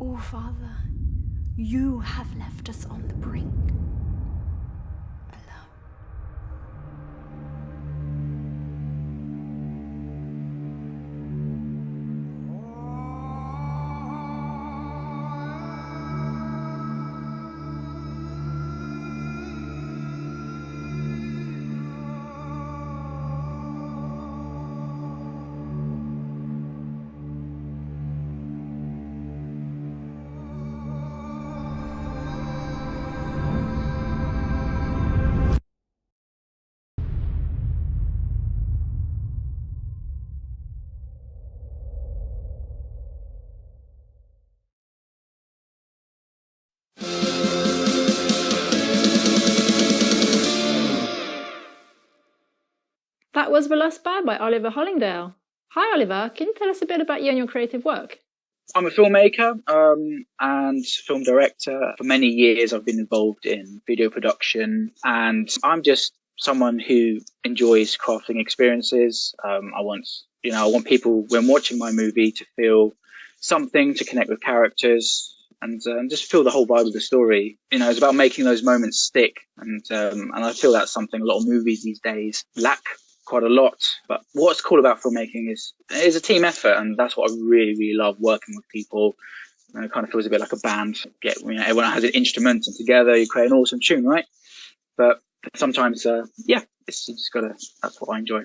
Oh, Father, you have left us on the brink. Alone. That was Voluspa by Oliver Hollingdale. Hi Oliver, can you tell us a bit about you and your creative work? I'm a filmmaker and film director. For many years, I've been involved in video production, and I'm just someone who enjoys crafting experiences. I want people when watching my movie to feel something, to connect with characters, and just feel the whole vibe of the story. It's about making those moments stick, and I feel that's something a lot of movies these days lack quite a lot. But what's cool about filmmaking is a team effort, and that's what I really, really love, working with people. It kind of feels a bit like a band. Everyone has an instrument, and together you create an awesome tune, right? But sometimes, that's what I enjoy.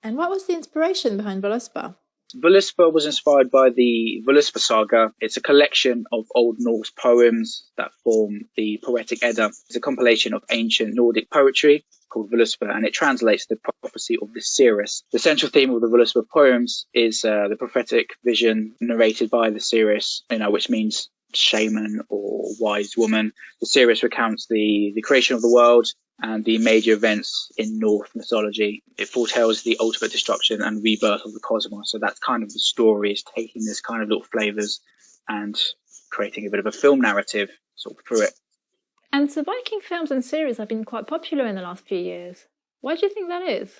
And what was the inspiration behind Voluspa? Voluspa was inspired by the Voluspa saga. It's a collection of Old Norse poems that form the Poetic Edda. It's a compilation of ancient Nordic poetry called Voluspa, and it translates the prophecy of the seeress. The central theme of the Voluspa poems is the prophetic vision narrated by the seeress, which means shaman or wise woman. The seeress recounts the creation of the world and the major events in Norse mythology. It foretells the ultimate destruction and rebirth of the cosmos. So that's kind of the story, is taking this kind of little flavors and creating a bit of a film narrative sort of through it. And so Viking films and series have been quite popular in the last few years. Why do you think that is?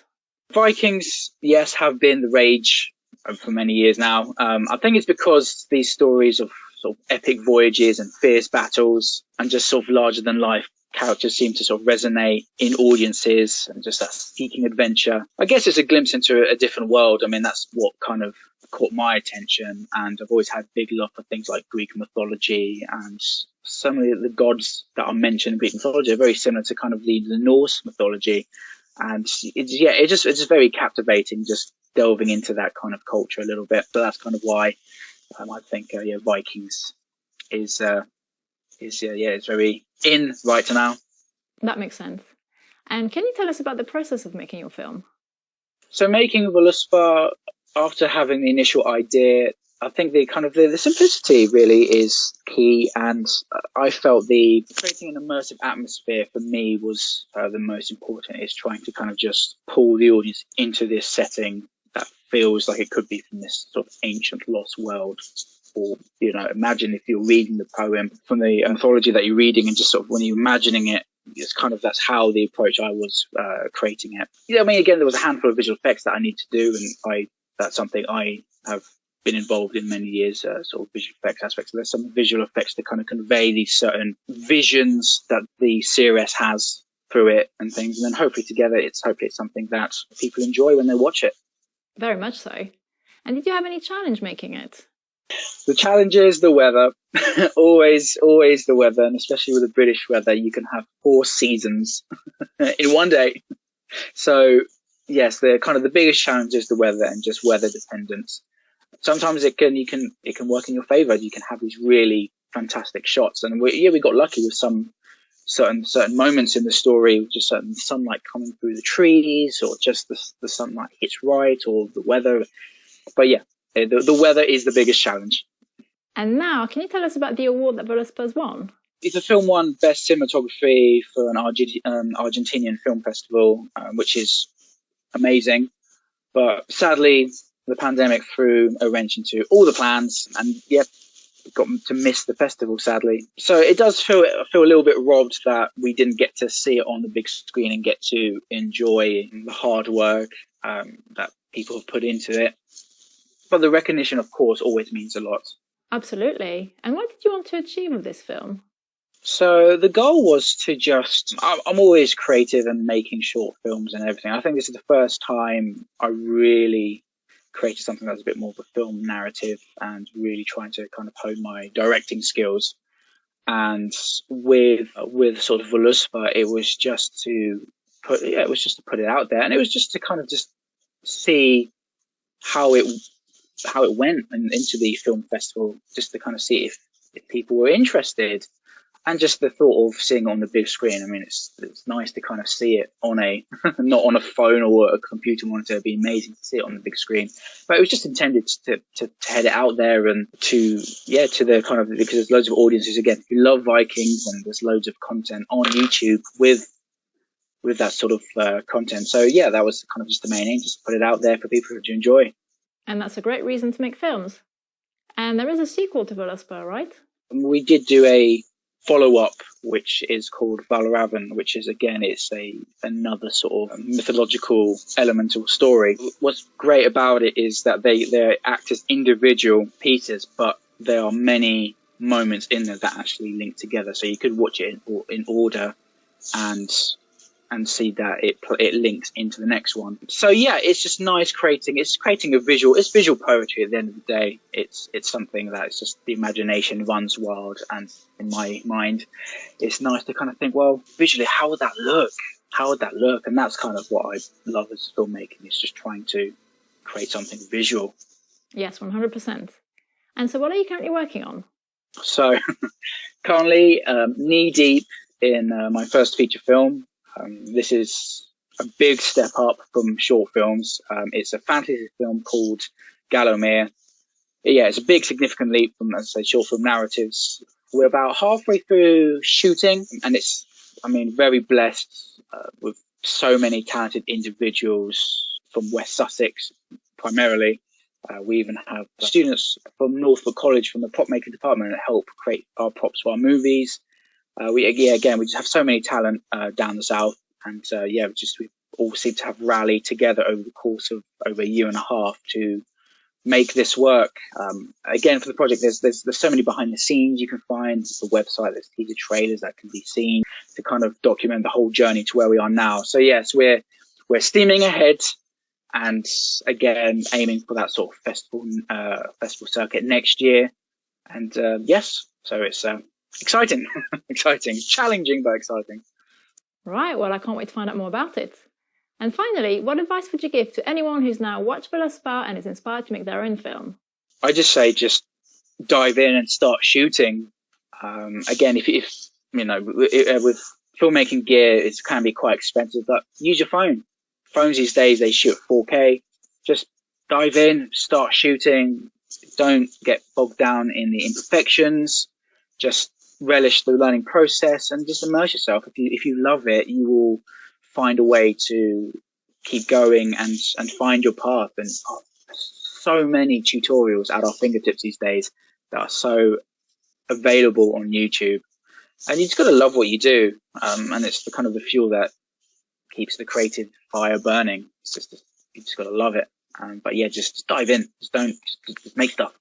Vikings, yes, have been the rage for many years now. I think it's because these stories of sort of epic voyages and fierce battles and just sort of larger than life characters seem to sort of resonate in audiences, and just that seeking adventure. I guess it's a glimpse into a different world. I mean, that's what kind of caught my attention, and I've always had big love for things like Greek mythology, and some of the gods that are mentioned in Greek mythology are very similar to kind of the Norse mythology. And it's just very captivating, just delving into that kind of culture a little bit. So that's kind of why I think Vikings is it's very in right now. That makes sense. And can you tell us about the process of making your film? So making Voluspa, after having the initial idea, I think the simplicity really is key, and I felt creating an immersive atmosphere for me was the most important. Is trying to kind of just pull the audience into this setting that feels like it could be from this sort of ancient lost world. Or, imagine if you're reading the poem from the anthology that you're reading, and just sort of when you're imagining it, that's how the approach I was creating it. Again, there was a handful of visual effects that I need to do, and that's something I have been involved in many years, sort of visual effects aspects. There's some visual effects to kind of convey these certain visions that the seeress has through it and things, and then hopefully it's something that people enjoy when they watch it. Very much so. And did you have any challenge making it? The challenge is the weather. always the weather, and especially with the British weather, you can have 4 seasons in one day. So yes, the biggest challenge is the weather and just weather dependence. Sometimes it can work in your favor. You can have these really fantastic shots, and we got lucky with some certain moments in the story, just certain sunlight coming through the trees, or just the sunlight hits right, or the weather. But yeah, the weather is the biggest challenge. And now, can you tell us about the award that Voluspa's won? The film won Best Cinematography for an Argentinian film festival, which is amazing. But sadly, the pandemic threw a wrench into all the plans, and got to miss the festival, sadly. So it does feel a little bit robbed that we didn't get to see it on the big screen and get to enjoy the hard work that people have put into it. But the recognition, of course, always means a lot. Absolutely. And what did you want to achieve with this film? So the goal was to I'm always creative and making short films and everything. I think this is the first time I really created something that's a bit more of a film narrative and really trying to kind of hone my directing skills. And with sort of Voluspa, it was just to put it out there, and it was just to kind of just see how it went into the film festival, just to kind of see if people were interested. And just the thought of seeing it on the big screen. I mean, it's nice to kind of see it on not on a phone or a computer monitor. It'd be amazing to see it on the big screen. But it was just intended to head it out there and to the kind of, because there's loads of audiences, again, who love Vikings, and there's loads of content on YouTube with that sort of content. So yeah, that was kind of just the main aim, just to put it out there for people to enjoy. And that's a great reason to make films. And there is a sequel to Voluspa, right? We did do a follow-up, which is called Valravn, which is, again, it's another sort of mythological elemental story. What's great about it is that they act as individual pieces, but there are many moments in there that actually link together. So you could watch it in order and see that it links into the next one. So yeah, it's just nice creating a visual. It's visual poetry at the end of the day. It's something that it's just the imagination runs wild, and in my mind, it's nice to kind of think, well, visually, how would that look? How would that look? And that's kind of what I love as filmmaking. It's just trying to create something visual. Yes, 100%. And so what are you currently working on? So currently knee deep in my first feature film. This is a big step up from short films. It's a fantasy film called Gallowmere. Yeah, it's a big, significant leap from, as I say, short film narratives. We're about halfway through shooting, and very blessed with so many talented individuals from West Sussex, primarily. We even have students from Norfolk College from the prop making department that help create our props for our movies. We just have so many talent down the south, and we all seem to have rallied together over the course of over a year and a half to make this work. Again, for the project, there's so many behind the scenes you can find. The website, there's teaser trailers that can be seen to kind of document the whole journey to where we are now. So yes, we're steaming ahead, and again aiming for that sort of festival circuit next year. And so it's exciting, challenging but exciting. Right, well, I can't wait to find out more about it. And finally, what advice would you give to anyone who's now watched Voluspa and is inspired to make their own film? I just say, just dive in and start shooting. Again, if with filmmaking gear, it can be quite expensive, but use your phone. Phones these days, they shoot 4K. Just dive in, start shooting. Don't get bogged down in the imperfections. Just relish the learning process and just immerse yourself. If you love it, you will find a way to keep going and find your path. And so many tutorials at our fingertips these days that are so available on YouTube. And you just got to love what you do. And it's the kind of the fuel that keeps the creative fire burning. You just got to love it. But yeah, just dive in. Just make stuff.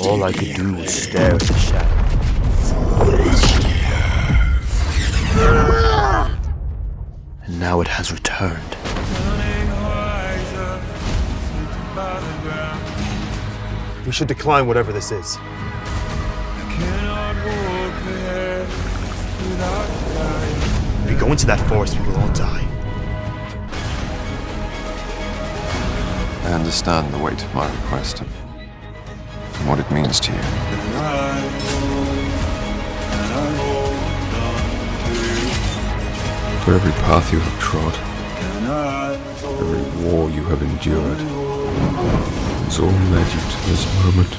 All I could do was stare at the shadow. And now it has returned. We should decline whatever this is. If we go into that forest, we will all die. I understand the weight of my request and what it means to you. For every path you have trod, every war you have endured, has all led you to this moment.